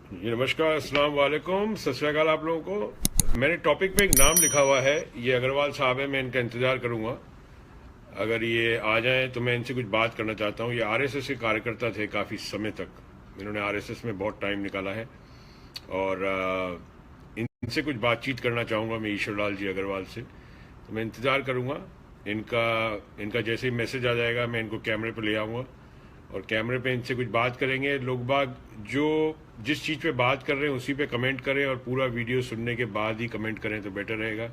जी नमस्कार, अस्सलाम वालेकुम, सत श्री अकाल आप लोगों को। मैंने टॉपिक पे एक नाम लिखा हुआ है, ये अग्रवाल साहब है, मैं इनका इंतज़ार करूंगा। अगर ये आ जाएं तो मैं इनसे कुछ बात करना चाहता हूँ। ये आरएसएस के कार्यकर्ता थे काफ़ी समय तक, इन्होंने आरएसएस में बहुत टाइम निकाला है और इनसे कुछ बातचीत करना चाहूँगा मैं, ईश्वर लाल जी अग्रवाल से। तो मैं इंतज़ार करूँगा इनका इनका जैसे ही मैसेज आ जाएगा मैं इनको कैमरे पर ले आऊँगा और कैमरे पे इनसे कुछ बात करेंगे। लोग बाग जो जिस चीज़ पे बात कर रहे हैं उसी पे कमेंट करें और पूरा वीडियो सुनने के बाद ही कमेंट करें तो बेटर रहेगा।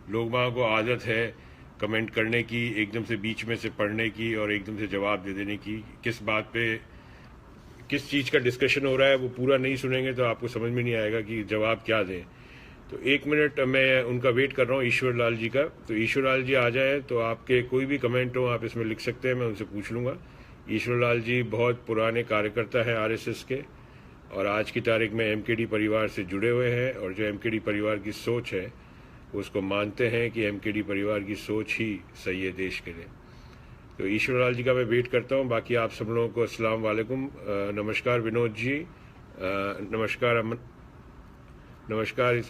लोग बाग को आदत है कमेंट करने की, एकदम से बीच में से पढ़ने की और एकदम से जवाब दे देने की। किस बात पे किस चीज़ का डिस्कशन हो रहा है वो पूरा नहीं सुनेंगे तो आपको समझ में नहीं आएगा कि जवाब क्या दें। तो एक मिनट मैं उनका वेट कर रहा हूँ, ईश्वर लाल जी का। तो ईश्वर लाल जी आ जाए तो आपके कोई भी कमेंट हो आप इसमें लिख सकते हैं, मैं उनसे पूछ लूँगा। ईश्वर लाल जी बहुत पुराने कार्यकर्ता हैं आरएसएस के और आज की तारीख में एमकेडी परिवार से जुड़े हुए हैं और जो एमकेडी परिवार की सोच है उसको मानते हैं कि एमकेडी परिवार की सोच ही सही है देश के लिए। तो ईश्वर लाल जी का मैं वेट करता हूँ। बाकी आप सब लोगों को अस्सलाम वालेकुम, नमस्कार विनोद जी, नमस्कार अमन, नमस्कार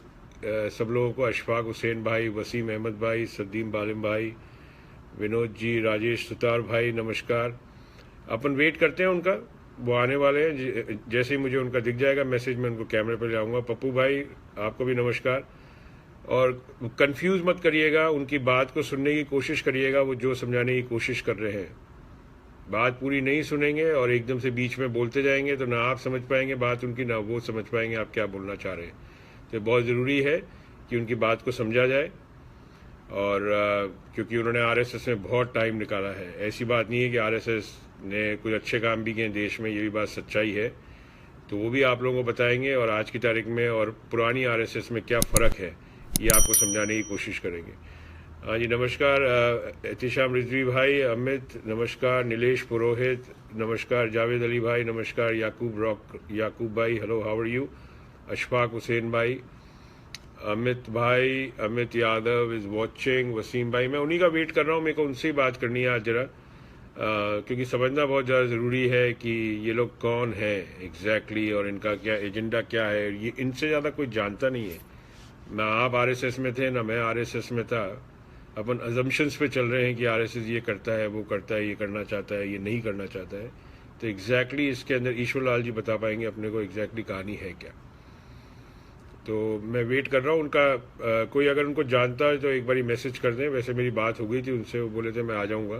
सब लोगों को, अशफाक हुसैन भाई, वसीम अहमद भाई, सदीम बालिम भाई, विनोद जी, राजेश सुतार भाई, नमस्कार। अपन वेट करते हैं उनका, वो आने वाले हैं। जैसे ही मुझे उनका दिख जाएगा मैसेज मैं उनको कैमरे पर ले आऊँगा। पप्पू भाई आपको भी नमस्कार। और कंफ्यूज मत करिएगा, उनकी बात को सुनने की कोशिश करिएगा, वो जो समझाने की कोशिश कर रहे हैं। बात पूरी नहीं सुनेंगे और एकदम से बीच में बोलते जाएंगे तो ना आप समझ पाएंगे बात उनकी, ना वो समझ पाएंगे आप क्या बोलना चाह रहे हैं। तो बहुत ज़रूरी है कि उनकी बात को समझा जाए। और क्योंकि उन्होंने आरएसएस में बहुत टाइम निकाला है, ऐसी बात नहीं है कि आरएसएस ने कुछ अच्छे काम भी किए देश में, ये भी बात सच्चाई है। तो वो भी आप लोगों को बताएंगे और आज की तारीख में और पुरानी आरएसएस में क्या फ़र्क है ये आपको समझाने की कोशिश करेंगे। हाँ जी नमस्कार, एहतिशाम रिजवी भाई, अमित नमस्कार, नीलेश पुरोहित नमस्कार, जावेद अली भाई नमस्कार, याकूब भाई hello how are you, Ashfaq Hussain भाई, अमित भाई, अमित यादव इज़ वॉचिंग, वसीम भाई। मैं उन्हीं का वेट कर रहा हूँ, मेरे को उनसे ही बात करनी है आज ज़रा, क्योंकि समझना बहुत ज़्यादा ज़रूरी है कि ये लोग कौन है एग्जैक्टली और इनका क्या एजेंडा क्या है। ये इनसे ज़्यादा कोई जानता नहीं है, ना आप आरएसएस में थे ना मैं आरएसएस में था। अपन अजम्पशंस पे चल रहे हैं कि आरएसएस ये करता है, वो करता है, ये करना चाहता है, ये नहीं करना चाहता है। तो एग्जैक्टली इसके अंदर ईश्वर लाल जी बता पाएंगे अपने को एग्जैक्टली कहानी है क्या। तो मैं वेट कर रहा हूँ उनका। कोई अगर उनको जानता है तो एक बारी मैसेज कर दें। वैसे मेरी बात हो गई थी उनसे, वो बोले थे मैं आ जाऊँगा।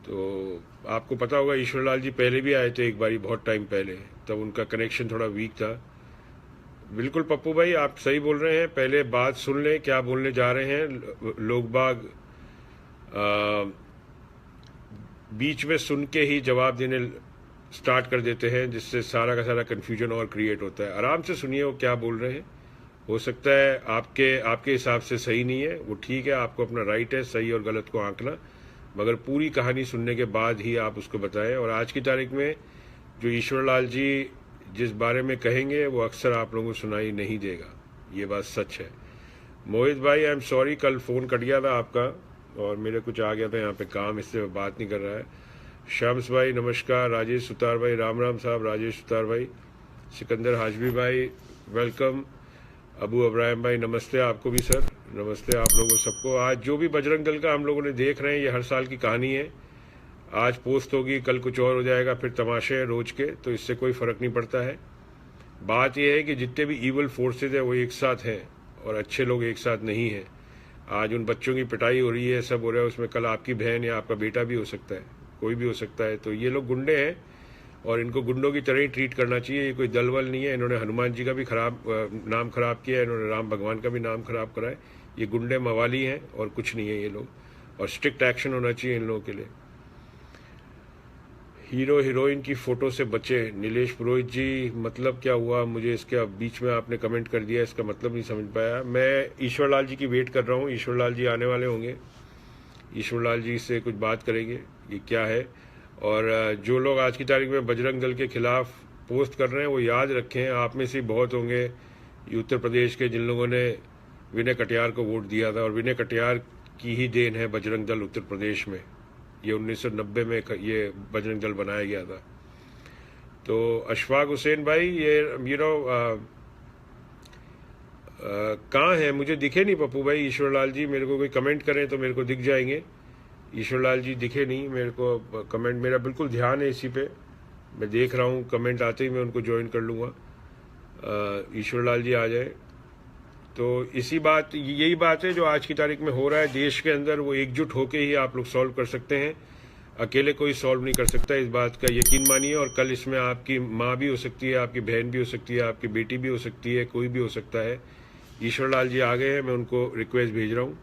तो आपको पता होगा ईश्वर लाल जी पहले भी आए थे एक बारी, बहुत टाइम पहले, तब उनका कनेक्शन थोड़ा वीक था। बिल्कुल पप्पू भाई आप सही बोल रहे हैं, पहले बात सुन लें क्या बोलने जा रहे हैं। लोग बाग बीच में सुन के ही जवाब देने स्टार्ट कर देते हैं, जिससे सारा का सारा कन्फ्यूजन और क्रिएट होता है। आराम से सुनिए वो क्या बोल रहे हैं। हो सकता है आपके हिसाब से सही नहीं है, वो ठीक है, आपको अपना राइट है सही और गलत को आंकना, मगर पूरी कहानी सुनने के बाद ही आप उसको बताएं। और आज की तारीख में जो ईश्वर लाल जी जिस बारे में कहेंगे वो अक्सर आप लोगों को सुनाई नहीं देगा, ये बात सच है। मोहित भाई आई एम सॉरी, कल फ़ोन कट गया था आपका और मेरे कुछ आ गया था यहाँ पे काम, इससे बात नहीं कर रहा है। शम्स भाई नमस्कार, राजेश सुतार भाई, राम राम साहब, राजेश सुतार भाई, सिकंदर हाजमी भाई वेलकम, अबू अब्राहिम भाई नमस्ते आपको भी सर, नमस्ते आप लोगों सबको। आज जो भी बजरंग दल का हम लोगों ने देख रहे हैं ये हर साल की कहानी है। आज पोस्ट होगी, कल कुछ और हो जाएगा, फिर तमाशे हैं रोज के, तो इससे कोई फ़र्क नहीं पड़ता है। बात यह है कि जितने भी ईवल फोर्सेज हैं वो एक साथ हैं और अच्छे लोग एक साथ नहीं हैं। आज उन बच्चों की पिटाई हो रही है, सब हो रहा है, उसमें कल आपकी बहन या आपका बेटा भी हो सकता है, कोई भी हो सकता है। तो ये लोग गुंडे हैं और इनको गुंडों की तरह ही ट्रीट करना चाहिए। ये कोई दलवल नहीं है, इन्होंने हनुमान जी का भी नाम खराब किया है, इन्होंने राम भगवान का भी नाम खराब करा है। ये गुंडे मवाली हैं और कुछ नहीं है ये लोग, और स्ट्रिक्ट एक्शन होना चाहिए इन लोगों के लिए। हीरो हीरोइन की फ़ोटो से बचे, नीलेश पुरोहित जी मतलब क्या हुआ, मुझे इसके बीच में आपने कमेंट कर दिया, इसका मतलब नहीं समझ पाया। मैं ईश्वर लाल जी की वेट कर रहा हूँ, ईश्वर लाल जी आने वाले होंगे, ईश्वर लाल जी से कुछ बात करेंगे ये क्या है। और जो लोग आज की तारीख में बजरंग दल के खिलाफ पोस्ट कर रहे हैं वो याद रखें, आप में से बहुत होंगे ये उत्तर प्रदेश के जिन लोगों ने विनय कटियार को वोट दिया था, और विनय कटियार की ही देन है बजरंग दल उत्तर प्रदेश में। ये 1990 में ये बजरंग दल बनाया गया था। तो अशफाक हुसैन भाई, ये कहाँ है? मुझे दिखे नहीं पप्पू भाई। ईश्वर लाल जी मेरे को कोई कमेंट करें तो मेरे को दिख जाएंगे। ईश्वर लाल जी दिखे नहीं मेरे को कमेंट, मेरा बिल्कुल ध्यान है इसी पे, मैं देख रहा हूँ, कमेंट आते ही मैं उनको ज्वाइन कर लूँगा। ईश्वर लाल जी आ जाए तो यही बात है जो आज की तारीख में हो रहा है देश के अंदर, वो एकजुट होके ही आप लोग सॉल्व कर सकते हैं, अकेले कोई सॉल्व नहीं कर सकता। इस बात का यकीन मानिए। और कल इसमें आपकी माँ भी हो सकती है, आपकी बहन भी हो सकती है, आपकी बेटी भी हो सकती है, कोई भी हो सकता है। ईश्वर लाल जी आ गए हैं, मैं उनको रिक्वेस्ट भेज रहा हूँ।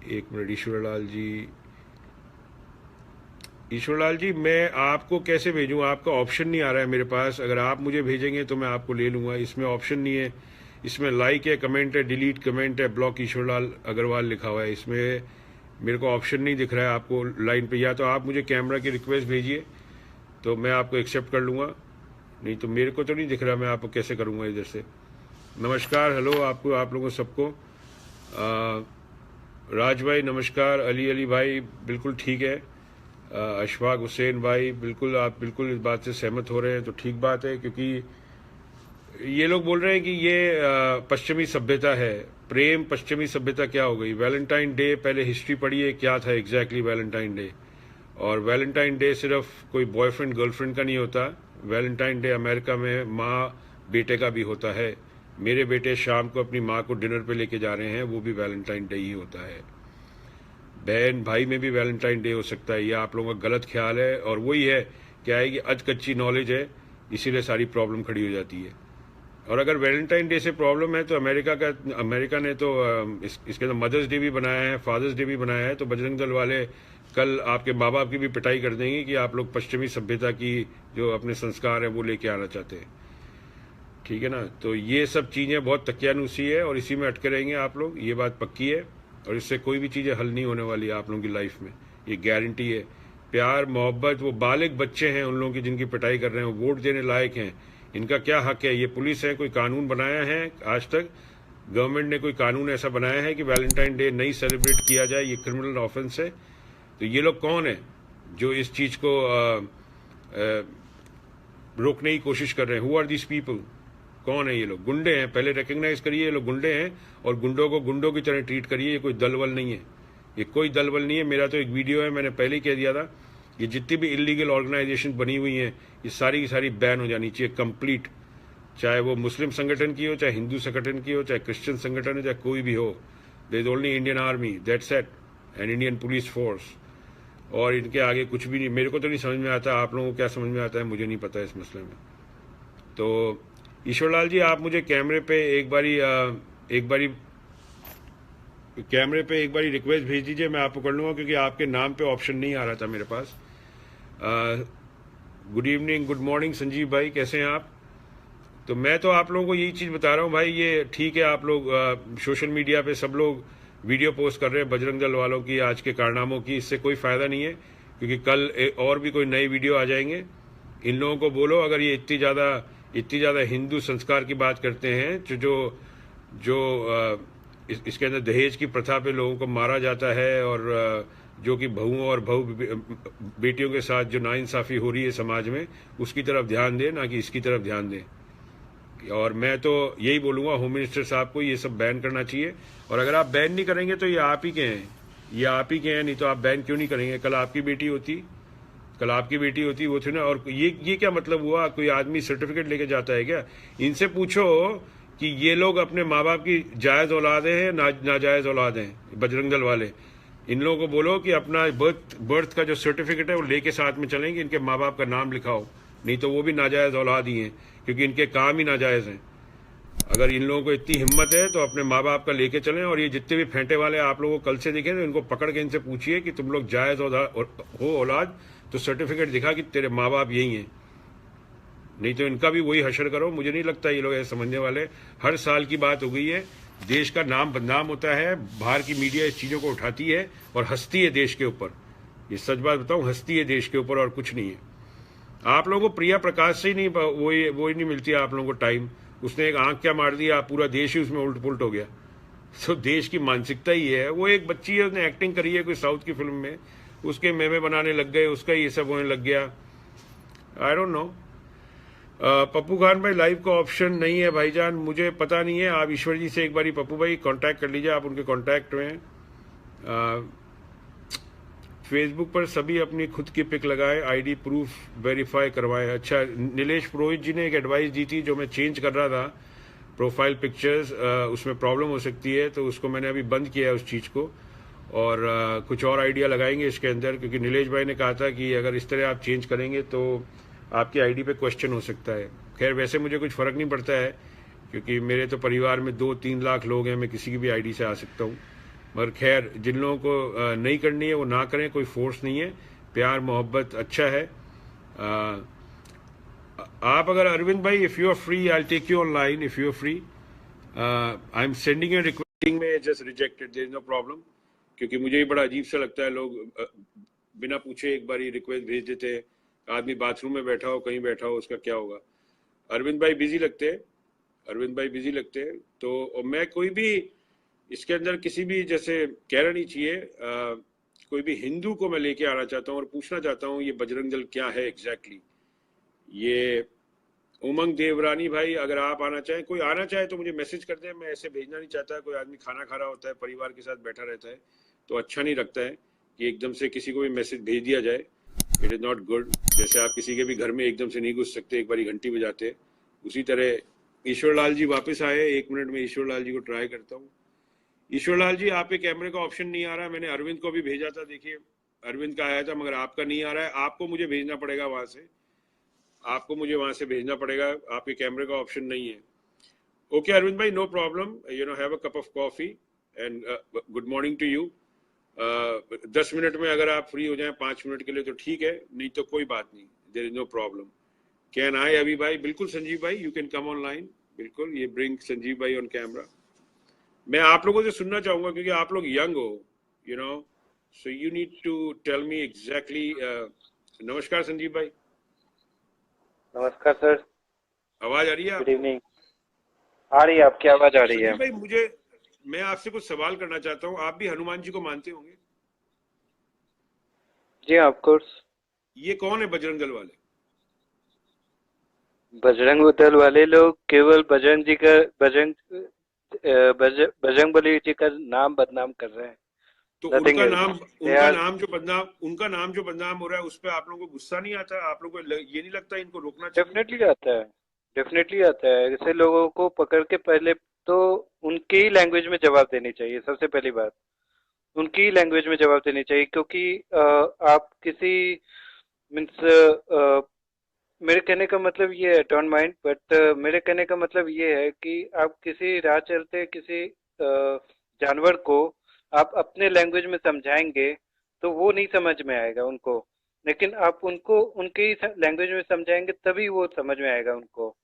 एक मिनट ईश्वर लाल जी मैं आपको कैसे भेजूं? आपका ऑप्शन नहीं आ रहा है मेरे पास। अगर आप मुझे भेजेंगे तो मैं आपको ले लूँगा। इसमें ऑप्शन नहीं है, इसमें लाइक है, कमेंट है, डिलीट कमेंट है, ब्लॉक ईश्वर लाल अग्रवाल लिखा हुआ है। इसमें मेरे को ऑप्शन नहीं दिख रहा है आपको लाइन पे। या तो आप मुझे कैमरा की रिक्वेस्ट भेजिए तो मैं आपको एक्सेप्ट कर लूँगा, नहीं तो मेरे को तो नहीं दिख रहा, मैं आपको कैसे करूँगा इधर से। नमस्कार, हेलो आपको, आप लोगों सबको। राज भाई नमस्कार, अली भाई बिल्कुल ठीक है, अशफाक हुसैन भाई बिल्कुल, आप बिल्कुल इस बात से सहमत हो रहे हैं तो ठीक बात है। क्योंकि ये लोग बोल रहे हैं कि ये पश्चिमी सभ्यता है। प्रेम पश्चिमी सभ्यता क्या हो गई? वैलेंटाइन डे, पहले हिस्ट्री पढ़िए क्या था एग्जैक्टली वैलेंटाइन डे। और वैलेंटाइन डे सिर्फ कोई बॉयफ्रेंड गर्लफ्रेंड का नहीं होता। वैलेंटाइन डे अमेरिका में माँ बेटे का भी होता है। मेरे बेटे शाम को अपनी माँ को डिनर पे लेके जा रहे हैं, वो भी वैलेंटाइन डे ही होता है। बहन भाई में भी वैलेंटाइन डे हो सकता है। ये आप लोगों का गलत ख्याल है। और वही है क्या है कि अध कच्ची नॉलेज है, इसीलिए सारी प्रॉब्लम खड़ी हो जाती है। और अगर वैलेंटाइन डे से प्रॉब्लम है तो अमेरिका ने तो इसके अंदर मदर्स डे भी बनाया है, फादर्स डे भी बनाया है। तो बजरंग दल वाले कल आपके माँ बाप की भी पिटाई कर देंगे कि आप लोग पश्चिमी सभ्यता की जो अपने संस्कार है वो लेके आना चाहते हैं। ठीक है ना? तो ये सब चीज़ें बहुत तकियानुसी है और इसी में अटके रहेंगे आप लोग, ये बात पक्की है। और इससे कोई भी चीज़ें हल नहीं होने वाली है आप लोगों की लाइफ में, ये गारंटी है। प्यार मोहब्बत, वो बालिग बच्चे हैं उन लोगों की जिनकी पिटाई कर रहे हैं, वो वोट देने लायक हैं, इनका क्या हक है? ये पुलिस है, कोई कानून बनाया है? आज तक गवर्नमेंट ने कोई कानून ऐसा बनाया है कि वैलेंटाइन डे नहीं सेलिब्रेट किया जाए? ये क्रिमिनल ऑफेंस है। तो ये लोग कौन है जो इस चीज़ को रोकने की कोशिश कर रहे हैं? Who are this people? कौन है ये लोग? गुंडे हैं, पहले रिकग्नाइज करिए ये लोग गुंडे हैं। और गुंडों को गुंडों की तरह ट्रीट करिए। ये कोई दलबल नहीं है, ये कोई दलबल नहीं है। मेरा तो एक वीडियो है, मैंने पहले ही कह दिया था, ये जितनी भी इलीगल ऑर्गेनाइजेशन बनी हुई हैं ये सारी की सारी बैन हो जानी चाहिए कंप्लीट। चाहे वो मुस्लिम संगठन की हो, चाहे हिंदू संगठन की हो, चाहे क्रिश्चियन संगठन हो, चाहे कोई भी हो। There is only Indian army, that's it, and Indian police force. और इनके आगे कुछ भी नहीं। मेरे को तो नहीं समझ में आता, आप लोगों को क्या समझ में आता है मुझे नहीं पता इस मसले में। तो ईश्वर लाल जी आप मुझे कैमरे पे एक बारी रिक्वेस्ट भेज दीजिए, मैं आपको कर लूँगा, क्योंकि आपके नाम पे ऑप्शन नहीं आ रहा था मेरे पास। Good evening, good morning Sanjeev भाई, कैसे हैं आप? तो मैं तो आप लोगों को यही चीज़ बता रहा हूँ भाई, ये ठीक है आप लोग सोशल मीडिया पे सब लोग वीडियो पोस्ट कर रहे हैं बजरंग दल वालों की आज के कारनामों की, इससे कोई फ़ायदा नहीं है। क्योंकि कल और भी कोई नई वीडियो आ जाएंगे। इन लोगों को बोलो, अगर ये इतनी ज़्यादा हिंदू संस्कार की बात करते हैं, जो इसके अंदर दहेज की प्रथा पे लोगों को मारा जाता है, और जो कि बहुओं और बेटियों के साथ जो नाइंसाफ़ी हो रही है समाज में, उसकी तरफ ध्यान दें, ना कि इसकी तरफ ध्यान दें। और मैं तो यही बोलूँगा होम मिनिस्टर साहब को ये सब बैन करना चाहिए। और अगर आप बैन नहीं करेंगे तो ये आप ही के हैं, नहीं तो आप बैन क्यों नहीं करेंगे? कल आपकी बेटी होती वो थी ना। और ये क्या मतलब हुआ? कोई आदमी सर्टिफिकेट लेके जाता है क्या? इनसे पूछो कि ये लोग अपने माँ बाप की जायज़ औलादें हैं, नाजायज़ औलादें हैं बजरंग दल वाले। इन लोगों को बोलो कि अपना बर्थ का जो सर्टिफिकेट है वो लेके साथ में चलेंगे, इनके माँ बाप का नाम लिखाओ, नहीं तो वो भी नाजायज़ औलाद ही हैं, क्योंकि इनके काम ही नाजायज़ हैं। अगर इन लोगों को इतनी हिम्मत है तो अपने माँ बाप का लेके चलें। और ये जितने भी फेंटे वाले आप लोगों को कल से दिखे तो इनको पकड़ के इनसे पूछिए कि तुम लोग जायज़ हो औलाद तो सर्टिफिकेट दिखा कि तेरे माँ बाप यही हैं, नहीं तो इनका भी वही हशर करो। मुझे नहीं लगता ये लोग ऐसे समझने वाले। हर साल की बात हो गई है, देश का नाम बदनाम होता है, बाहर की मीडिया इस चीज़ों को उठाती है और हंसती है देश के ऊपर। ये सच बात बताऊं, हंसती है देश के ऊपर और कुछ नहीं है। आप लोगों को प्रिया प्रकाश से ही नहीं वो ही नहीं मिलती है आप लोगों को टाइम। उसने एक आंख क्या मार दिया, पूरा देश ही उसमें उल्ट पुल्ट हो गया। तो देश की मानसिकता ही है। वो एक बच्ची है, उसने एक्टिंग करी है कोई साउथ की फिल्म में, उसके मेमे बनाने लग गए, उसका ये सब होने लग गया। I don't know. Pappu Khan भाई लाइव का ऑप्शन नहीं है भाईजान, मुझे पता नहीं है। आप ईश्वर जी से एक बारी पप्पू भाई कांटेक्ट कर लीजिए, आप उनके कांटेक्ट में हैं। फेसबुक पर सभी अपनी खुद की पिक लगाएं, आईडी प्रूफ वेरीफाई करवाएं। अच्छा, नीलेश पुरोहित जी ने एक एडवाइस दी थी जो मैं चेंज कर रहा था, प्रोफाइल पिक्चर्स, उसमें प्रॉब्लम हो सकती है, तो उसको मैंने अभी बंद किया है उस चीज़ को, और कुछ और आइडिया लगाएंगे इसके अंदर, क्योंकि नीलेश भाई ने कहा था कि अगर इस तरह आप चेंज करेंगे तो आपकी आईडी पे क्वेश्चन हो सकता है। खैर वैसे मुझे कुछ फ़र्क नहीं पड़ता है, क्योंकि मेरे तो परिवार में 2-3 लाख लोग हैं, मैं किसी की भी आईडी से आ सकता हूँ। मगर खैर जिन लोगों को नहीं करनी है वो ना करें, कोई फोर्स नहीं है, प्यार मोहब्बत अच्छा है। आप अगर अरविंद भाई, if you are free I take you online, if you are free I am sending a requesting में just rejected, there is no problem, क्योंकि मुझे भी बड़ा अजीब सा लगता है लोग बिना पूछे एक बार रिक्वेस्ट भेज देते हैं। आदमी बाथरूम में बैठा हो, कहीं बैठा हो, उसका क्या होगा। अरविंद भाई बिजी लगते हैं, अरविंद भाई बिजी लगते हैं, तो मैं कोई भी इसके अंदर किसी भी, जैसे कहना नहीं चाहिए, कोई भी हिंदू को मैं लेके आना चाहता हूँ और पूछना चाहता हूँ ये बजरंग दल क्या है एग्जैक्टली। ये उमंग देवरानी भाई, अगर आप आना चाहें, कोई आना चाहे तो मुझे मैसेज कर दें, मैं ऐसे भेजना नहीं चाहता। कोई आदमी खाना खा रहा होता है, परिवार के साथ बैठा रहता है, तो अच्छा नहीं लगता है कि एकदम से किसी को भी मैसेज भेज दिया जाए, इट इज़ नॉट गुड। जैसे आप किसी के भी घर में एकदम से नहीं घुस सकते, एक बारी घंटी बजाते, उसी तरह। ईश्वर लाल जी वापस आए, 1 मिनट में ईश्वर लाल जी को ट्राई करता हूँ। ईश्वर लाल जी, आप पे कैमरे का ऑप्शन नहीं आ रहा है, मैंने अरविंद को भी भेजा था, देखिए अरविंद का आया था, मगर आपका नहीं आ रहा है। आपको मुझे भेजना पड़ेगा वहां से, आपको मुझे वहां से भेजना पड़ेगा, आपके कैमरे का ऑप्शन नहीं है। ओके अरविंद भाई, no problem, you know, have a cup of coffee and good morning to you. 10 minute में अगर आप फ्री हो जाएं 5 मिनट के लिए तो ठीक है, नहीं तो कोई बात नहीं, there is no problem. Can I अभी भाई? बिल्कुल संजीव भाई, यू कैन कम ऑनलाइन, बिल्कुल। ये ब्रिंग संजीव भाई ऑन कैमरा। मैं आप लोगों से सुनना चाहूंगा क्योंकि आप लोग यंग हो, you know, so you need to tell me exactly. नमस्कार संजीव भाई। नमस्कार सर। आवाज आ रही है गुड आपको? इवनिंग। आ रही है, आपकी आवाज आ रही है। संजीव भाई, मैं आपसे कुछ सवाल करना चाहता हूँ। आप भी हनुमान जी को मानते होंगे? जी हाँ, ऑफ कोर्स। ये कौन है बजरंग दल वाले? बजरंग दल वाले लोग केवल बजरंग जी का बजरंग बली जी का नाम बदनाम कर रहे हैं। तो नथिंग एल्स। दे आर उनका नाम जो बदनाम हो रहा है, उस पर आप लोगों को गुस्सा नहीं आता? आप लोगों को ये नहीं लगता इनको रोकना चाहिए? डेफिनेटली आता है, डेफिनेटली आता है। ऐसे लोगों को पकड़ के पहले तो उनकी ही लैंग्वेज में जवाब देनी चाहिए। सबसे पहली बात, उनकी ही लैंग्वेज में जवाब देनी चाहिए, क्योंकि आप किसी मीन्स, मेरे कहने का मतलब ये है, डोंट माइंड, बट मेरे कहने का मतलब ये है कि आप किसी राह चलते किसी जानवर को आप अपने लैंग्वेज में समझाएंगे तो वो नहीं समझ में आएगा उनको, लेकिन आप उनको उनके ही लैंग्वेज में समझाएंगे तभी वो समझ में आएगा उनको।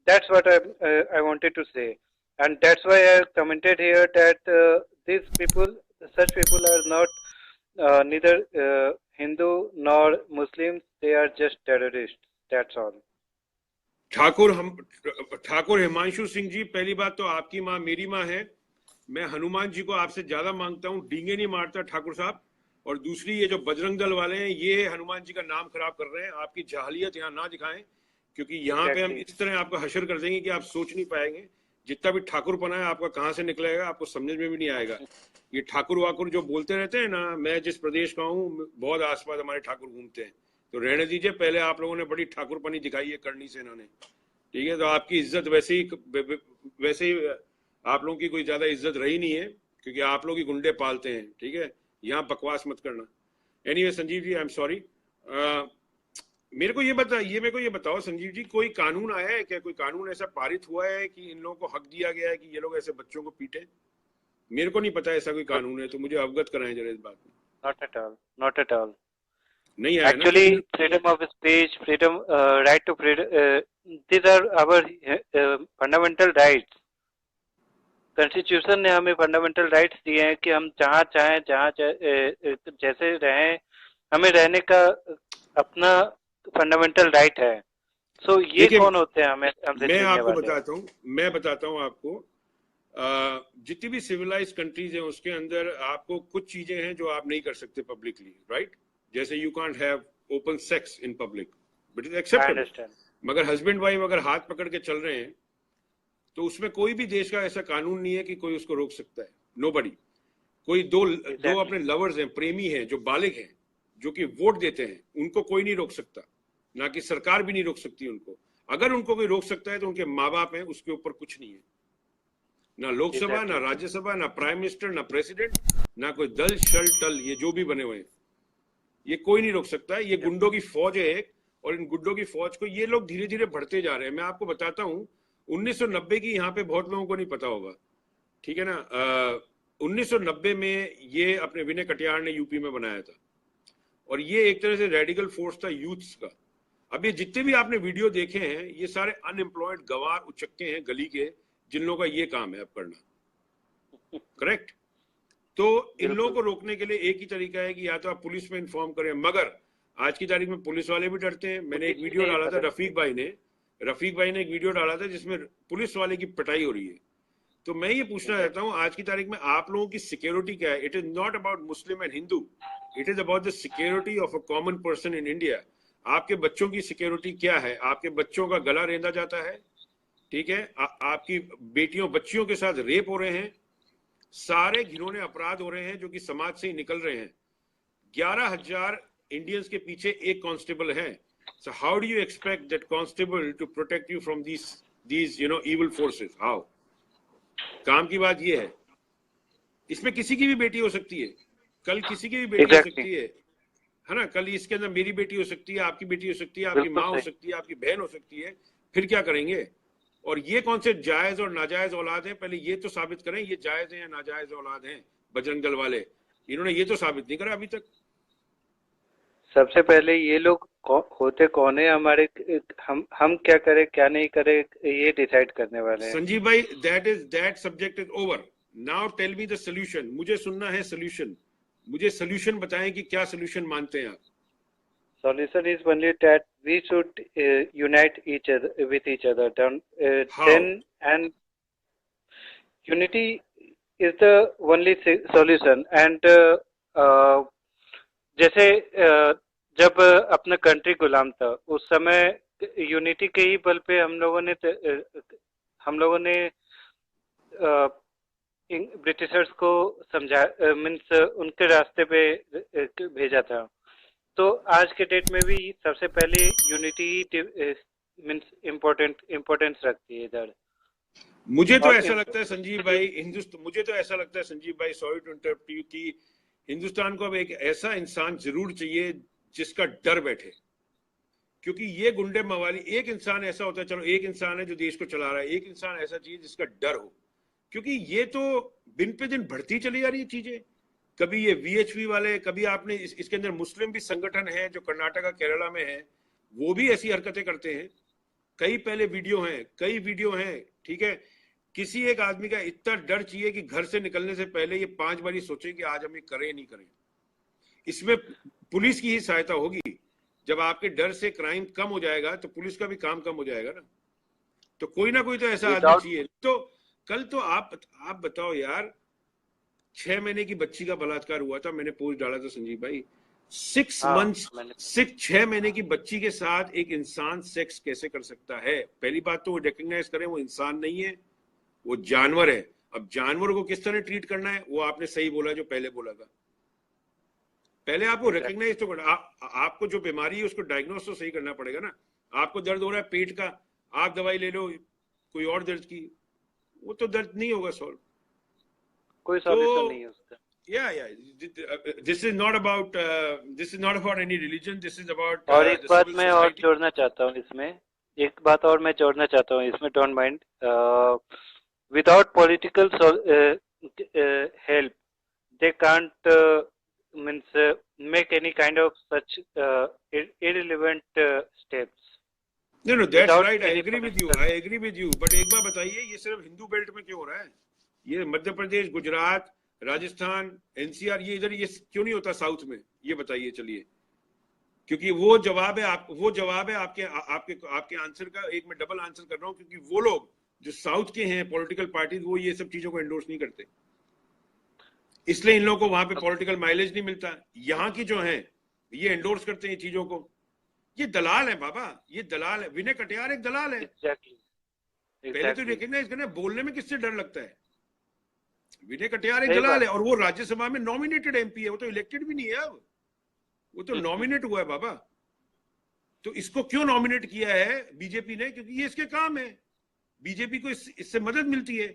That's what I wanted to say, and that's why I commented here that these people, such people are not neither Hindu nor Muslims. They are just terrorists. That's all. Thakur Himanshu Singh ji, पहली बात तो आपकी माँ मेरी माँ है, मैं हनुमान जी को आपसे ज्यादा मांगता हूँ, डींगे नहीं मारता ठाकुर साहब। और दूसरी, ये जो बजरंग दल वाले हैं, ये हनुमान जी का नाम खराब कर रहे हैं। आपकी जाहलियत यहाँ ना दिखाएं, क्योंकि यहाँ पे हम Exactly. इस तरह आपका हशर कर देंगे कि आप सोच नहीं पाएंगे। जितना भी ठाकुर पना है आपका कहाँ से निकलेगा, आपको समझ में भी नहीं आएगा। ये ठाकुर वाकुर जो बोलते रहते हैं ना, मैं जिस प्रदेश का हूँ, बहुत आसपास हमारे ठाकुर घूमते हैं, तो रहने दीजिए। पहले आप लोगों ने बड़ी ठाकुरपनी दिखाई है करनी से इन्होंने, ठीक है? तो आपकी इज्जत वैसे ही आप लोगों की कोई ज्यादा इज्जत रही नहीं है, क्योंकि आप लोग ही गुंडे पालते हैं, ठीक है? यहाँ बकवास मत करना। Anyway Sanjeev ji, I am sorry. मेरे को ये बताओ संजीव जी, कोई कानून आया है क्या? कोई कानून ऐसा पारित हुआ है कि इन लोगों को हक दिया गया है कि ये लोग ऐसे बच्चों को पीटे? मेरे को नहीं पता ऐसा कोई कानून है, तो मुझे अवगत कराएं जरा इस बात में। Not at all. Not at all. नहीं आया ना Actually, कभी? freedom of speech, freedom, right to freedom, these are our fundamental rights. Constitution ने हमें फंडामेंटल राइट्स दिए हैं कि हम जहाँ चाहें जैसे रहें, हमें रहने का अपना फंडामेंटल राइट है। सो ये देखिए, कौन होते हैं हमें हमसे मैं छीनने आपको वाले? बताता हूँ आपको। जितनी भी सिविलाइज कंट्रीज हैं उसके अंदर आपको कुछ चीजें हैं जो आप नहीं कर सकते पब्लिकली, राइट? जैसे you can't have open sex in public, but is I acceptable. Understand. मगर हस्बैंड वाइफ अगर हाथ पकड़ के चल रहे हैं तो उसमें कोई भी देश का ऐसा कानून नहीं है कि कोई उसको रोक सकता है। नोबडी। कोई दो दो एग्जैक्टली। अपने लवर्स हैं, प्रेमी हैं, जो बालिग हैं, जो कि वोट देते हैं, उनको कोई नहीं रोक सकता, ना कि सरकार भी नहीं रोक सकती उनको। अगर उनको कोई रोक सकता है तो उनके माँ बाप हैं, उसके ऊपर कुछ नहीं है। ना लोकसभा, ना एग्जैक्टली। राज्यसभा, ना प्राइम मिनिस्टर, ना प्रेसिडेंट, ना कोई दल शल टल, ये जो भी बने हुए हैं, ये कोई नहीं रोक सकता है। ये गुंडों की फौज है एक, और इन गुंडों की फौज को ये लोग धीरे धीरे बढ़ते जा रहे हैं। मैं आपको बताता हूं, 1990 की यहाँ पे बहुत लोगों को नहीं पता होगा, ठीक है ना। 1990 में ये अपने विनय कटियार ने यूपी में बनाया था, और ये एक तरह से रेडिकल फोर्स था यूथ्स का। अब ये जितने भी आपने वीडियो देखे हैं, ये सारे अनएम्प्लॉयड गवार उचक्के हैं गली के, जिन लोगों का ये काम है अब करना। करेक्ट। तो इन लोगों बिल्कुल। को रोकने के लिए एक ही तरीका है कि या तो आप पुलिस में इन्फॉर्म करें, मगर आज की तारीख में पुलिस वाले भी डरते हैं। मैंने एक पुलिस वीडियो नहीं डाला था, पता रफीक भाई ने एक वीडियो डाला था जिसमें पुलिस वाले की पिटाई हो रही है। तो मैं ये पूछना चाहता हूँ, आज की तारीख में आप लोगों की सिक्योरिटी क्या है? It is not about Muslim and Hindu, it is about the security of a common person in India. आपके बच्चों की सिक्योरिटी क्या है? आपके बच्चों का गला रेंदा जाता है, ठीक है, आपकी बेटियों बच्चियों के साथ रेप हो रहे हैं, सारे घिनौने अपराध हो रहे हैं जो कि समाज से ही निकल रहे हैं। 11,000 इंडियंस के पीछे एक कांस्टेबल है। So how do you expect that constable to protect you from these evil forces? How? काम की बात ये है। इसमें किसी की भी बेटी हो सकती है, कल किसी की भी बेटी हो एग्जैक्टली। सकती है ना। कल इसके अंदर मेरी बेटी हो सकती है, आपकी बेटी हो सकती है, आपकी बिल्कुल माँ हो सही। सकती है, आपकी बहन हो सकती है। फिर क्या करेंगे? और ये कौन से जायज और नाजायज औलाद है, पहले ये तो साबित करें, ये जायज है या नाजायज औलाद हैं बजरंग दल वाले। इन्होंने ये तो साबित नहीं करा अभी तक। सबसे पहले ये लोग होते कौन है हमारे, हम क्या करें क्या नहीं करें ये डिसाइड करने वाले हैं। संजीव भाई, that subject is over. Now tell me the solution. मुझे सुनना है सोल्यूशन। मुझे सोल्यूशन बताएं कि क्या सोल्यूशन मानते हैं आप। Solution is only that we should unite each other with each other. How? Then and unity is the only solution. And जैसे जब अपना कंट्री गुलाम था उस समय यूनिटी के ही बल पे हम लोगों ने ब्रिटिशर्स को समझा, मीन्स उनके रास्ते पे भेजा था। तो आज के डेट में भी सबसे पहले यूनिटी मीन्स इम्पोर्टेंस रखती है इधर। मुझे तो और ऐसा लगता है संजीव भाई, हिंदुस्तान, मुझे तो ऐसा लगता है संजीव भाई, सॉरी टू इंटरप्ट यू, कि हिंदुस्तान को अब एक ऐसा इंसान जरूर चाहिए जिसका डर बैठे। क्योंकि ये गुंडे मवाली, एक इंसान ऐसा होता है, चलो एक इंसान है जो देश को चला रहा है, एक इंसान ऐसा चाहिए जिसका डर हो। क्योंकि ये तो दिन पे दिन बढ़ती चली जा रही है चीजें। कभी ये वीएचपी वाले, कभी आपने इसके अंदर मुस्लिम भी संगठन है जो कर्नाटका केरला में है, वो भी ऐसी हरकतें करते हैं। कई पहले वीडियो हैं, ठीक है। किसी एक आदमी का इतना डर चाहिए कि घर से निकलने से पहले ये 5 बार सोचे कि आज हम ये करें नहीं करें। इसमें पुलिस की ही सहायता होगी। जब आपके डर से क्राइम कम हो जाएगा तो पुलिस का भी काम कम हो जाएगा ना। तो कोई ना कोई तो ऐसा आदमी विदाउट चाहिए। तो कल तो आप बताओ यार, 6 महीने की बच्ची का बलात्कार हुआ था, मैंने पोस्ट डाला था संजीव भाई। 6 हाँ मंथ्स, मैंने 6 महीने की बच्ची के साथ एक इंसान सेक्स कैसे कर सकता है? पहली बात तो वो रिकग्नाइज करें वो इंसान नहीं है, वो जानवर है। अब जानवर को किस तरह ट्रीट करना है वो आपने सही बोला, जो पहले बोला था। पहले आपको रिकग्नाइज तो करना, आपको जो बीमारी है उसको डायग्नोस तो सही करना पड़ेगा ना। आपको दर्द हो रहा है पेट का, आप दवाई ले लो कोई और दर्द की, वो तो दर्द नहीं होगा सॉल्व। कोई तो सॉल्यूशन नहीं है उसका। this is not about any religion, this is about और एक the बात civil मैं और society. जोड़ना चाहता हूँ इसमें, एक बात और मैं जोड़ना चाहता हूँ इसमें, don't mind. Without political help they can't means make any kind of such irrelevant steps No, that's without right, I any agree with you, political। but एक बार बताइए, ये सिर्फ हिंदू बेल्ट में क्यों हो रहा है? ये मध्य प्रदेश, गुजरात, राजस्थान, एनसीआर, ये इधर ये क्यों नहीं होता साउथ में? ये बताइए चलिए। क्योंकि वो जवाब है आपके आपके आपके आंसर का। एक मैं डबल आंसर कर रहा हूँ, क्योंकि वो लोग जो साउथ के हैं पॉलिटिकल पार्टीज, वो ये सब चीजों को एंडोर्स नहीं करते, इसलिए इन लोगों को वहां पे पॉलिटिकल माइलेज नहीं मिलता। यहाँ की जो है ये एंडोर्स करते हैं चीजों को। ये दलाल है बाबा, ये दलाल है। विनय कटियार एक दलाल है। एग्जैक्टली पहले तो एग्जैक्टली। रिकॉग्नाइज करना, बोलने में किससे डर लगता है। विनय कटियार एक सही दलाल बात है, और वो राज्यसभा में नॉमिनेटेड एमपी है, वो तो इलेक्टेड भी नहीं है अब, वो तो है। नॉमिनेट हुआ है बाबा। तो इसको क्यों नॉमिनेट किया है बीजेपी ने? क्योंकि ये इसके काम है, बीजेपी को इससे मदद मिलती है।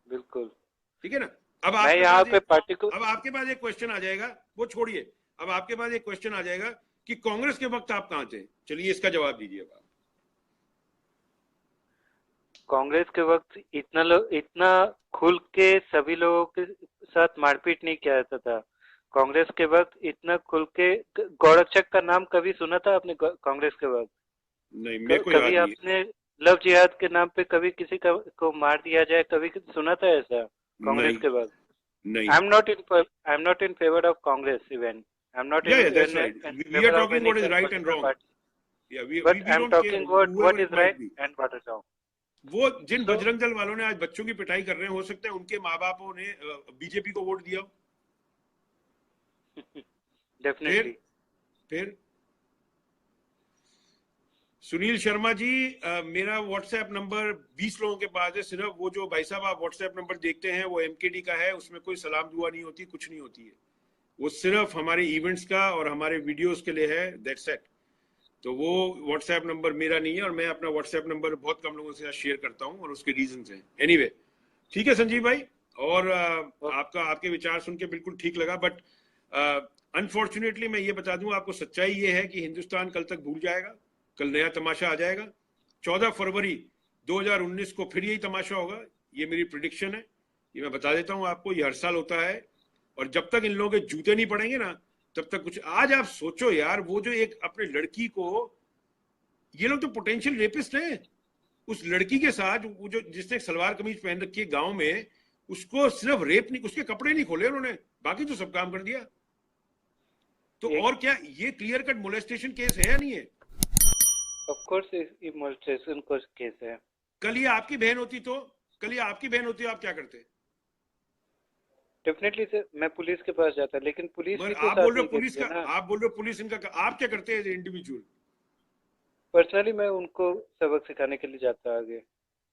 बिल्कुल। ठीक है ना। अब मैं आपके यहाँ पास पे एक पार्टी को। अब आपके पास एक क्वेश्चन आ जाएगा, वो छोड़िए। अब आपके पास एक क्वेश्चन आ जाएगा कि कांग्रेस के वक्त आप कहां थे। चलिए इसका जवाब दीजिए आप। कांग्रेस के वक्त इतना खुल के सभी लोगों के साथ मारपीट नहीं किया जाता था। कांग्रेस के वक्त इतना खुल के गौरक्षक का नाम कभी सुना था आपने कांग्रेस के वक्त? नहीं, मेरे को कभी याद नहीं है। आपने लव जिहाद के नाम पे कभी किसी को मार दिया जाए, कभी सुना था ऐसा कांग्रेस नहीं, के वक्त? नहीं। I am not in favour of Congress even. I am not Yeah, yeah, that's in right. We are favour of talking any what is right and particular wrong. Party. Yeah, but we I am don't care talking whoever what it is might right be. And what is wrong. वो जिन सो बजरंग दल वालों ने आज बच्चों की पिटाई कर रहे हैं, हो सकता है उनके माँ बापों ने बीजेपी को वोट दिया हो। फिर डेफिनेटली। फिर सुनील शर्मा जी, मेरा व्हाट्सएप नंबर 20 लोगों के पास है सिर्फ। वो जो भाई साहब आप व्हाट्सएप नंबर देखते हैं वो एमकेडी का है, उसमें कोई सलाम दुआ नहीं होती, कुछ नहीं होती है। वो सिर्फ हमारे इवेंट्स का और हमारे वीडियोस के लिए है, दैट्स इट। तो वो व्हाट्सएप नंबर मेरा नहीं है, और मैं अपना व्हाट्सएप नंबर बहुत कम लोगों से शेयर करता हूं, और उसके रीजन हैं। एनीवे, ठीक है संजीव भाई। और आपके विचार सुन के बिल्कुल ठीक लगा, बट अनफॉर्चुनेटली मैं ये बता दूं आपको, सच्चाई ये है कि हिंदुस्तान कल तक भूल जाएगा, कल नया तमाशा आ जाएगा। 14 फरवरी 2019 को फिर यही तमाशा होगा, ये मेरी प्रिडिक्शन है। ये मैं बता देता हूं आपको, ये हर साल होता है, और जब तक इन लोगों के जूते नहीं पड़ेंगे ना, तब तक कुछ। आज आप सोचो यार, वो जो एक अपने लड़की को, ये लोग तो पोटेंशियल रेपिस्ट हैं। उस लड़की के साथ वो जो जिसने सलवार कमीज पहन रखी है गांव में, उसको सिर्फ रेप नहीं, उसके कपड़े नहीं खोले उन्होंने, बाकी तो सब काम कर दिया। तो और क्या, ये क्लियर कट मोलेस्टेशन केस है या नहीं है? ऑफ कोर्स ये मोलेस्टेशन केस है। कल ये आपकी बहन होती तो आप क्या करते? डेफिनेटली सर, मैं पुलिस के पास जाता, लेकिन पुलिस मगर भी तो आप साथ बोल रहे नहीं हो पुलिस देती का, है ना। आप बोल रहे हो पुलिस इनका, आप क्या करते हैं एज इंडिविजुअल? पर्सनली मैं उनको सबक सिखाने के लिए जाता आगे।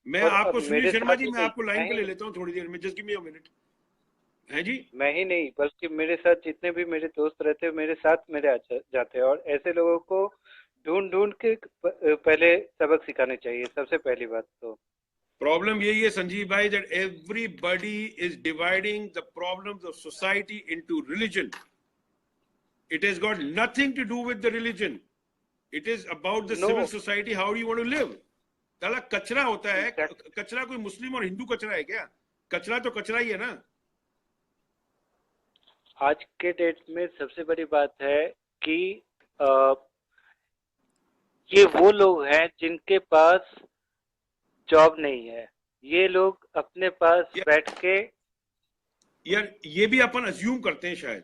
मैं और आपको, अब सुनील मेरे शर्मा साथ जी, ही मैं नहीं, आपको लाइन पे ले लेता हूँ थोड़ी देर में, just give me a minute. है जी। मैं ही नहीं बल्कि मेरे साथ जितने भी मेरे दोस्त रहते हैं, मेरे साथ मेरे जाते हैं, और ऐसे लोगों को ढूंढ ढूंढ के पहले सबक सिखाने चाहिए, सबसे पहली बात तो। प्रॉब्लम यही है संजीव भाई, that everybody is dividing the problems of society into religion. It has got nothing to do with the religion, it is about the no. Civil society, how do you want to live. साला कचरा होता है, exactly. कचरा कोई मुस्लिम और हिंदू कचरा है क्या? कचरा तो कचरा ही है ना। आज के डेट में सबसे बड़ी बात है कि अ, ये वो लोग हैं जिनके पास जॉब नहीं है। ये लोग अपने पास बैठ के, यार ये भी अपन अज्यूम करते हैं शायद।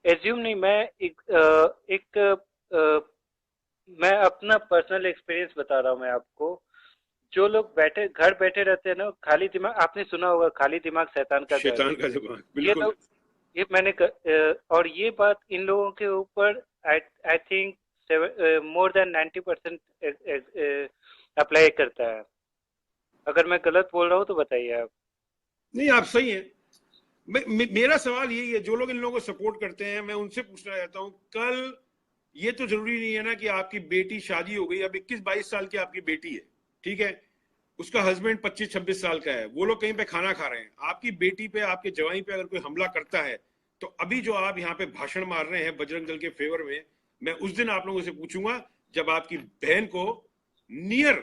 एज्यूम नहीं, मैं मैं अपना पर्सनल एक्सपीरियंस बता रहा हूँ मैं आपको। जो लोग घर बैठे रहते हैं ना, खाली दिमाग, आपने सुना होगा खाली दिमाग शैतान का घर। शैतान का जुबान, ये बिल्कुल। लोग, ये मैंने और ये बात इन लोगों के ऊपर I think more than 90% apply करता है। अगर मैं गलत बोल रहा हूँ तो बताइए आप। नहीं, आप सही हैं। मेरा सवाल यही है, जो लोग इन लोगों को सपोर्ट करते हैं, मैं उनसे पूछना चाहता हूं, कल ये तो जरूरी नहीं है ना कि आपकी बेटी शादी हो गई, अब 21-22 साल की आपकी बेटी है, ठीक है, उसका हस्बैंड 25-26 साल का है, वो लोग कहीं पे खाना खा रहे हैं, आपकी बेटी पे, आपके जवाई पे अगर कोई हमला करता है, तो अभी जो आप यहाँ पे भाषण मार रहे हैं बजरंग दल के फेवर में, मैं उस दिन आप लोगों से पूछूंगा जब आपकी बहन को नियर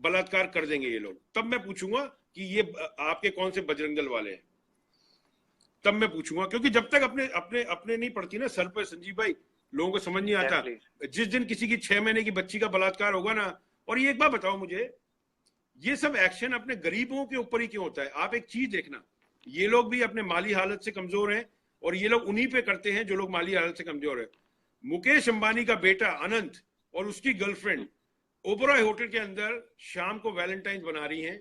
बलात्कार कर देंगे ये लोग, तब मैं पूछूंगा कि ये आपके कौन से बजरंग दल वाले हैं, तब मैं पूछूंगा। क्योंकि जब तक अपने अपने अपने नहीं पड़ती ना सर पर संजीव भाई, लोगों को समझ नहीं आता। जिस दिन किसी की 6 महीने की बच्ची का बलात्कार होगा ना, और ये एक बात बताओ मुझे, ये सब एक्शन अपने गरीबों के ऊपर ही क्यों होता है? आप एक चीज देखना, ये लोग भी अपने माली हालत से कमजोर हैं, और ये लोग उन्हीं पे करते हैं जो लोग माली हालत से कमजोर है। मुकेश अंबानी का बेटा अनंत और उसकी गर्लफ्रेंड ओबरॉय होटल के अंदर शाम को वैलेंटाइन बना रही हैं,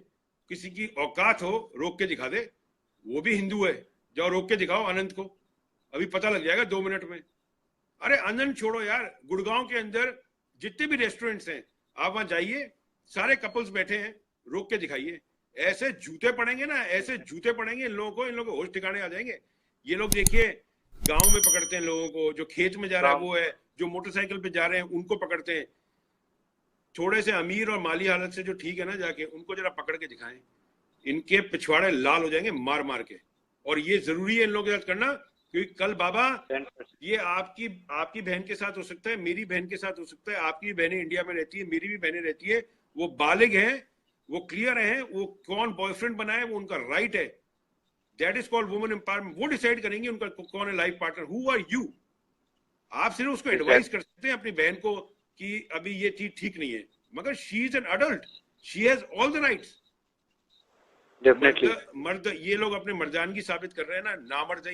किसी की औकात हो रोक के दिखा दे, वो भी हिंदू है, जाओ रोक के दिखाओ अनंत को, अभी पता लग जाएगा 2 मिनट में। अरे आनंद छोड़ो यार, गुड़गांव के अंदर जितने भी रेस्टोरेंट्स हैं आप वहां जाइए, सारे कपल्स बैठे हैं, रोक के दिखाइए। ऐसे जूते पड़ेंगे ना, ऐसे जूते पड़ेंगे इन लोगों को होश ठिकाने आ जाएंगे। ये लोग देखिए गांव में पकड़ते हैं लोगों को, जो खेत में जा रहा है गाँव वो है, जो मोटरसाइकिल पे जा रहे हैं उनको पकड़ते हैं। थोड़े से अमीर और माली हालत से जो ठीक है ना, जाके उनको जरा पकड़ के दिखाएं, इनके पिछवाड़े लाल हो जाएंगे मार मार के। और ये जरूरी है इन लोगों के साथ करना, क्योंकि कल बाबा 10%। ये आपकी बहन के साथ हो सकता है, मेरी बहन के साथ हो सकता है, आपकी बहनें इंडिया में रहती है, मेरी भी बहनें रहती है, वो बालिग हैं, वो क्लियर हैं, वो कौन बॉयफ्रेंड बनाए वो उनका राइट है। That is called women empowerment. वो डिसाइड करेंगे उनका कौन है life partner. Who are you? आप सिर्फ उसको एडवाइस कर सकते हैं अपनी बहन को कि अभी ये चीज ठीक नहीं है, मगर she is an adult, she has all the rights. Definitely. मर्द ये लोग अपने मर्दानगी साबित कर रहे हैं ना, नामर्द हैं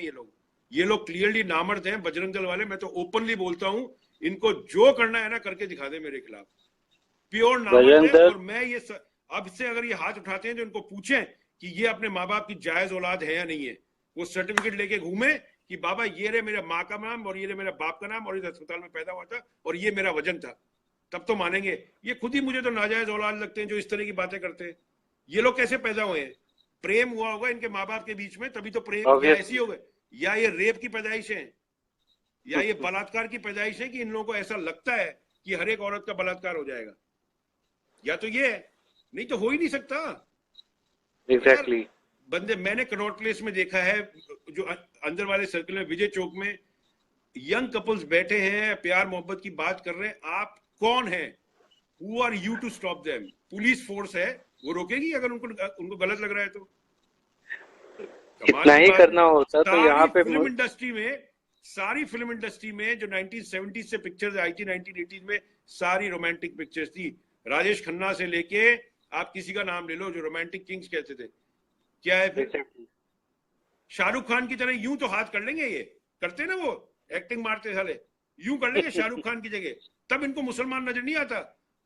ये लोग क्लियरली नामर्द हैं बजरंग दल वाले। मैं तो ओपनली बोलता हूं, इनको जो करना है ना करके दिखा दे मेरे खिलाफ, प्योर नामर्द है। और मैं ये अब से अगर ये हाथ उठाते हैं तो इनको पूछें कि ये अपने माँ बाप की जायज औलाद है या नहीं है। वो सर्टिफिकेट लेके घूमे कि बाबा ये रे मेरे माँ का नाम और ये रे मेरे बाप का नाम और इस अस्पताल में पैदा हुआ था और ये मेरा वजन था, तब तो मानेंगे। ये खुद ही मुझे तो नाजायज औलाद लगते हैं जो इस तरह की बातें करते हैं। ये लोग कैसे पैदा हुए हैं? प्रेम हुआ होगा इनके माँ बाप के बीच में, तभी तो प्रेम, या ऐसी हो गए, या ये रेप की पैदाइश है, या ये बलात्कार की पैदाइश है कि इन लोगों को ऐसा लगता है कि हर एक औरत का बलात्कार हो जाएगा, या तो ये है, नहीं तो हो ही नहीं सकता। एग्जैक्टली। बंदे मैंने कनॉट प्लेस में देखा है, जो अंदर वाले सर्कल में विजय चौक में यंग कपल्स बैठे हैं, प्यार मोहब्बत की बात कर रहे हैं। आप कौन है? Who are you to stop them? Police force है, वो रोकेगी अगर उनको गलत लग रहा है तो? इतना ही करना होता तो यहाँ पे सारी फिल्म इंडस्ट्री में जो 1970 से पिक्चर्स आई थी 1980 में, सारी रोमांटिक पिक्चर्स थी। राजेश खन्ना से लेके आप किसी का नाम ले लो जो रोमांटिक किंग्स कहते थे। क्या है फिर? शाहरुख खान की तरह यूं तो हाथ कर लेंगे, ये करते ना वो एक्टिंग मारते साले, यूं कर लेंगे शाहरुख खान की जगह, तब इनको मुसलमान नजर नहीं आता,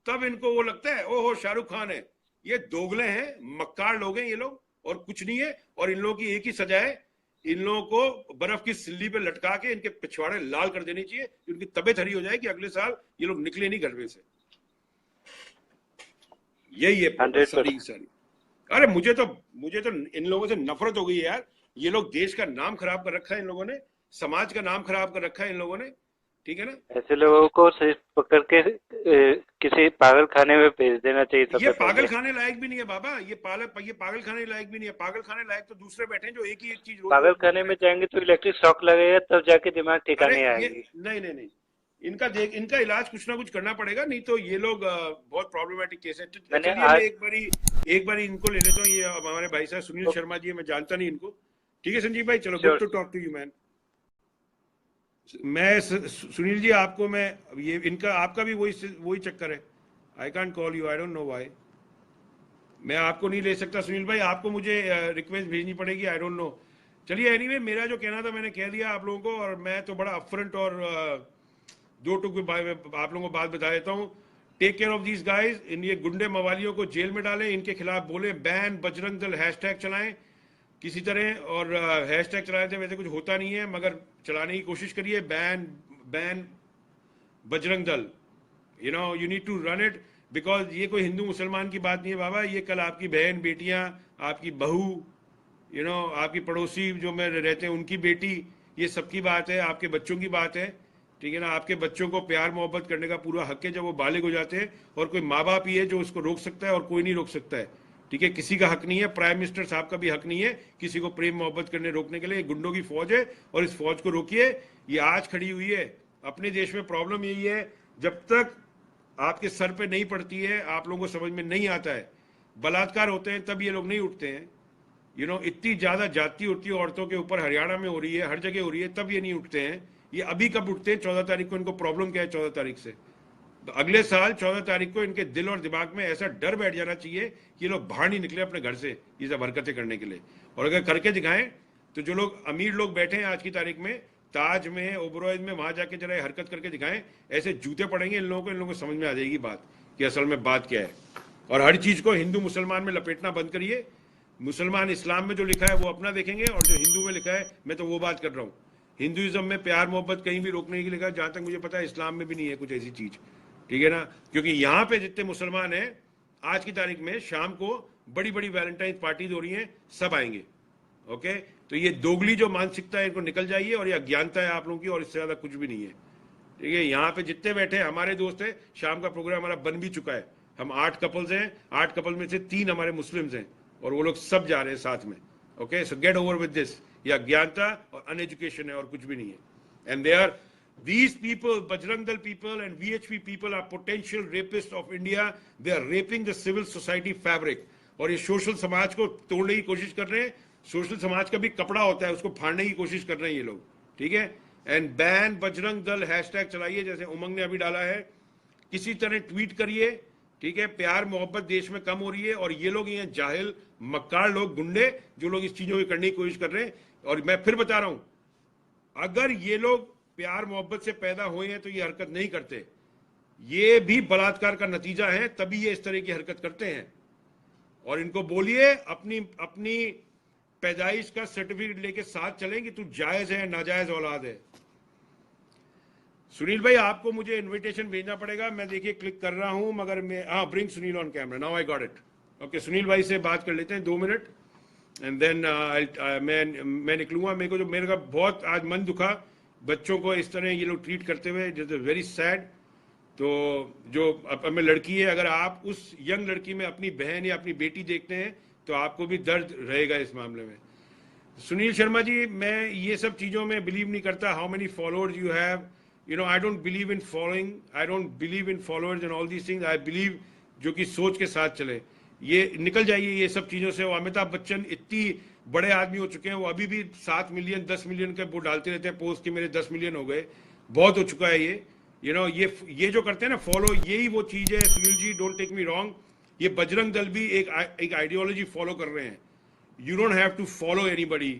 तब इनको वो लगता है ओहो शाहरुख खान है। ये दोगले हैं, मक्कार लोग हैं ये लोग, और कुछ नहीं है। और इन लोगों की एक ही सजा है, इन लोगों को बर्फ की सिल्ली पे लटका के इनके पिछवाड़े लाल कर देनी चाहिए, उनकी तबीयत हरी हो जाए कि अगले साल ये लोग निकले नहीं घर में से। यही है सारी। अरे मुझे तो इन लोगों से नफरत हो गई है यार। ये लोग देश का नाम खराब कर रखा है इन लोगों ने, समाज का नाम खराब कर रखा है इन लोगों ने, ठीक है ना। ऐसे लोगों को सिर्फ पकड़ के किसी पागल खाने में भेज देना चाहिए। ये पागल खाने लायक भी नहीं है बाबा, ये पागल खाने लायक भी नहीं है। पागल खाने लायक तो दूसरे बैठे हैं जो एक ही एक चीज। पागल खाने में जाएंगे तो इलेक्ट्रिक शॉक लगेगा, तब जाके दिमाग ठिकाने आएगी। नहीं, इनका इलाज कुछ ना कुछ करना पड़ेगा, नहीं तो ये लोग बहुत प्रॉब्लमेटिक केस है। एक बारी इनको ले लेता हूँ। ये हमारे भाई साहब सुनील शर्मा जी, मैं जानता नहीं इनको। ठीक है संजीव भाई, चलो good to talk to you man. मैं सुनील जी आपको मैं ये इनका आपका भी वही चक्कर है। I can't call you, I don't know why. मैं आपको नहीं ले सकता सुनील भाई, आपको मुझे रिक्वेस्ट भेजनी पड़ेगी, आई डोंट नो। चलिए एनीवे, मेरा जो कहना था मैंने कह दिया आप लोगों को, और मैं तो बड़ा अपफ्रंट और दो टुक आप लोगों को बात बता देता हूँ। Take care of these guys. इन ये गुंडे मवालियों को जेल में डालें, इनके खिलाफ बोले बैन बजरंग दल हैशटैग चलाएं किसी तरह, और हैशटैग चलाने से वैसे कुछ होता नहीं है, मगर चलाने की कोशिश करिए। Ban Bajrang Dal, you need to run it, because ये कोई हिंदू मुसलमान की बात नहीं है बाबा। ये कल आपकी बहन, बेटियां, आपकी बहू, आपकी पड़ोसी जो में रहते हैं उनकी बेटी, ये सबकी बात है, आपके बच्चों की बात है, ठीक है ना। आपके बच्चों को प्यार मोहब्बत करने का पूरा हक है जब वो बालिग हो जाते हैं, और कोई माँ बाप ही है जो उसको रोक सकता है और कोई नहीं रोक सकता है, ठीक है। किसी का हक नहीं है, प्राइम मिनिस्टर साहब का भी हक नहीं है किसी को प्रेम मोहब्बत करने रोकने के लिए। गुंडों की फौज है और इस फौज को रोकिए। ये आज खड़ी हुई है। अपने देश में प्रॉब्लम यही है, जब तक आपके सर पे नहीं पड़ती है, आप लोगों को समझ में नहीं आता है, बलात्कार होते हैं तब ये लोग नहीं उठते हैं। इतनी ज्यादा जाति होती है औरतों के ऊपर, हरियाणा में हो रही है, हर जगह हो रही है, तब ये नहीं उठते हैं। ये अभी कब उठते हैं? 14 तारीख को। इनको प्रॉब्लम क्या है 14 तारीख से? तो अगले साल 14 तारीख को इनके दिल और दिमाग में ऐसा डर बैठ जाना चाहिए कि ये लोग बाहर नहीं निकले अपने घर से ये सब हरकतें करने के लिए। और अगर करके दिखाएं तो जो लोग अमीर लोग बैठे हैं आज की तारीख में, ताज में, ओबरॉय में, वहां जाके जरा हरकत करके दिखाएं, ऐसे जूते पड़ेंगे इन लोगों को समझ में आ जाएगी बात कि असल में बात क्या है। और हर चीज को हिंदू मुसलमान में लपेटना बंद करिए। मुसलमान इस्लाम में जो लिखा है वो अपना देखेंगे, और जो हिंदू में लिखा है, मैं तो वो बात कर रहा हूँ। हिंदुइज्म में प्यार मोहब्बत कहीं भी रोकने के लिए, जहां तक मुझे पता है इस्लाम में भी नहीं है कुछ ऐसी चीज, ठीक है ना। क्योंकि यहाँ पे जितने मुसलमान हैं आज की तारीख में शाम को बड़ी बड़ी वैलेंटाइन पार्टीज हो रही हैं, सब आएंगे। ओके, तो ये दोगली जो मानसिकता है इनको निकल जाइए, और ये अज्ञानता है आप लोगों की, और इससे ज्यादा कुछ भी नहीं है, ठीक है। यहाँ पे जितने बैठे हैं हमारे दोस्त हैं, शाम का प्रोग्राम हमारा बन भी चुका है, हम 8 कपल्स हैं, 8 कपल में से 3 हमारे मुस्लिम्स हैं, और वो लोग सब जा रहे हैं साथ में। Okay, so get over with this. ये अज्ञानता और अनएजुकेशन है और कुछ भी नहीं है। And they are these people, Bajrang Dal people and VHP people are potential rapists of India. They are raping the civil society fabric. और ये सोशल समाज को तोड़ने की कोशिश कर रहे हैं। सोशल समाज का भी कपड़ा होता है, उसको फाड़ने की कोशिश कर रहे हैं ये लोग, ठीक है। एंड बैन बजरंग दल हैशटैग चलाइए, जैसे उमंग ने अभी डाला है, किसी तरह ट्वीट करिए, ठीक है। प्यार मोहब्बत देश में कम हो रही है, और ये लोग ये जाहिल मक्कार लोग, गुंडे, जो लोग इस चीजों को करने की कोशिश कर रहे हैं। और मैं फिर बता रहा हूं, अगर ये लोग प्यार मोहब्बत से पैदा हुए हैं तो ये हरकत नहीं करते, ये भी बलात्कार का नतीजा है, तभी ये इस तरह की हरकत करते हैं। और इनको बोलिए अपनी अपनी पैदाइश का सर्टिफिकेट लेके साथ चलें कि तू जायज है नाजायज औलाद है। सुनील भाई आपको मुझे इनविटेशन भेजना पड़ेगा, मैं देखिए क्लिक कर रहा हूं, मगर मैं bring Sunil on camera, now I got it. Okay, Sunil भाई से बात कर लेते हैं 2 मिनट, एंड देन मैं निकलूंगा। मेरे का बहुत आज मन दुखा बच्चों को इस तरह ये लोग ट्रीट करते हुए, जस्ट वेरी सैड। तो जो अब में लड़की है, अगर आप उस यंग लड़की में अपनी बहन या अपनी बेटी देखते हैं तो आपको भी दर्द रहेगा इस मामले में। सुनील शर्मा जी, मैं ये सब चीज़ों में बिलीव नहीं करता, how many followers you have, you know, I don't believe in following, I don't believe in followers and all these things. I believe जो कि सोच के साथ चले। ये निकल जाइए ये सब चीज़ों से। अमिताभ बच्चन इतनी बड़े आदमी हो चुके हैं, वो अभी भी 7 मिलियन 10 मिलियन के वो डालते रहते हैं पोस्ट, के मेरे 10 मिलियन हो गए, बहुत हो चुका है ये। यू नो, ये जो करते हैं ना फॉलो, यही वो चीज़ है। Sunil ji, don't take me wrong, ये बजरंग दल भी एक आइडियोलॉजी फॉलो कर रहे हैं। You don't have to follow anybody,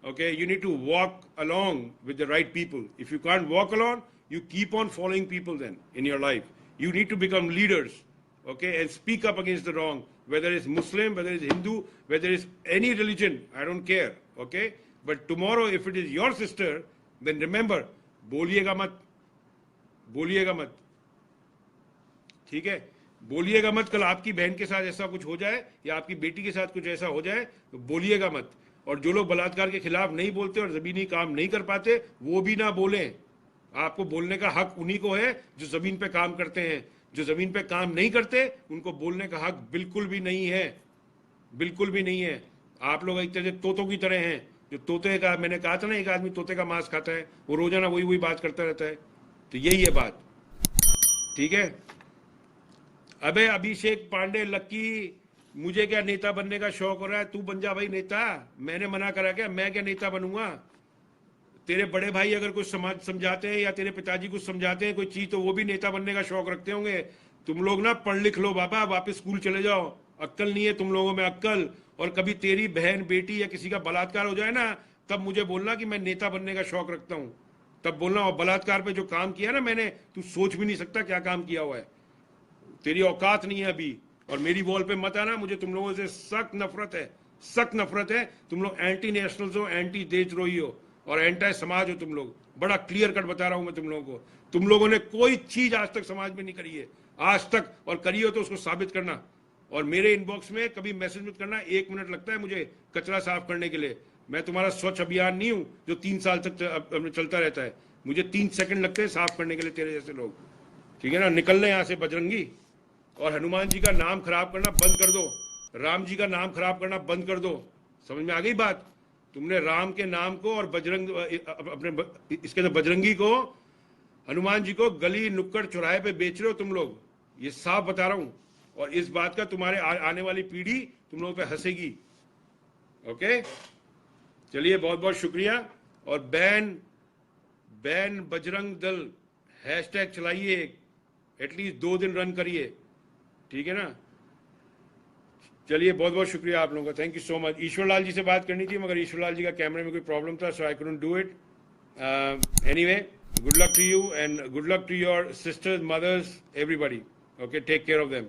okay, you need to walk along with the right people. If you can't walk along, you keep on following people then in your life. You need to become leaders, okay, and speak up against the wrong, whether it's Muslim, whether it's Hindu, whether it's any religion, I don't care, okay. But tomorrow if it is your sister, then remember, बोलिएगा मत, बोलिएगा मत, ठीक है, बोलिएगा मत। कल आपकी बहन के साथ ऐसा कुछ हो जाए या आपकी बेटी के साथ कुछ ऐसा हो जाए तो बोलिएगा मत। और जो लोग बलात्कार के खिलाफ नहीं बोलते और जमीनी काम नहीं कर पाते, वो भी ना बोलें। आपको बोलने का हक उन्हीं को है जो जमीन पे काम करते हैं। जो जमीन पे काम नहीं करते उनको बोलने का हक बिल्कुल भी नहीं है, बिल्कुल भी नहीं है। आप लोग एक तरह तोतों की तरह हैं, जो तोते का, मैंने कहा था ना, एक आदमी तोते का मांस खाता है, वो रोजाना वही वही बात करता रहता है। तो यही है बात, ठीक है। अबे अभिषेक पांडे लक्की, मुझे क्या नेता बनने का शौक हो रहा है? तू बन जा भाई नेता, मैंने मना करा क्या? मैं क्या नेता बनूंगा? तेरे बड़े भाई अगर कुछ समाज समझाते हैं या तेरे पिताजी कुछ समझाते हैं कोई चीज, तो वो भी नेता बनने का शौक रखते होंगे। तुम लोग ना पढ़ लिख लो बाबा, वापस स्कूल चले जाओ, अक्कल नहीं है तुम लोगों में अक्कल। और कभी तेरी बहन बेटी या किसी का बलात्कार हो जाए ना, तब मुझे बोलना कि मैं नेता बनने का शौक रखता हूं, तब बोलना। और बलात्कार पे जो काम किया ना मैंने, तू सोच भी नहीं सकता क्या काम किया हुआ है, तेरी औकात नहीं है अभी। और मेरी वॉल पे मत आना, मुझे तुम लोगों से सख्त नफरत है, सख्त नफरत है। तुम लोग एंटी नेशनल्स हो, एंटी देशद्रोही हो और एंटी समाज हो तुम लोग। बड़ा क्लियर कट बता रहा हूं मैं तुम लोगों को। तुम लोगों ने कोई चीज आज तक समाज में नहीं करी है, आज तक, और करी हो तो उसको साबित करना। और मेरे इनबॉक्स में कभी मैसेज मत करना, 1 मिनट लगता है मुझे कचरा साफ करने के लिए। मैं तुम्हारा स्वच्छ अभियान नहीं हूं जो 3 साल तक चलता रहता है। मुझे 3 सेकंड लगते हैं साफ करने के लिए तेरे जैसे लोग, ठीक है ना। निकल ले यहां से बजरंगी। और हनुमान जी का नाम खराब करना बंद कर दो, राम जी का नाम खराब करना बंद कर दो। समझ में आ गई बात? तुमने राम के नाम को और बजरंग अपने इसके अंदर बजरंगी को, हनुमान जी को गली नुक्कड़ चौराहे पे बेच रहे हो तुम लोग, ये साफ बता रहा हूं। और इस बात का तुम्हारे आने वाली पीढ़ी तुम लोगों पे हंसेगी, ओके। चलिए बहुत बहुत शुक्रिया। और बैन बजरंग दल हैशटैग चलाइए, एटलीस्ट 2 दिन रन करिए, ठीक है ना। चलिए बहुत बहुत शुक्रिया आप लोगों का, thank you so much. Ishwarlal ji से बात करनी थी मगर ईश्वरलाल जी का कैमरे में कोई प्रॉब्लम था, so I couldn't do it. Anyway, good luck to you and good luck to your sisters, mothers, everybody, okay, take care of them.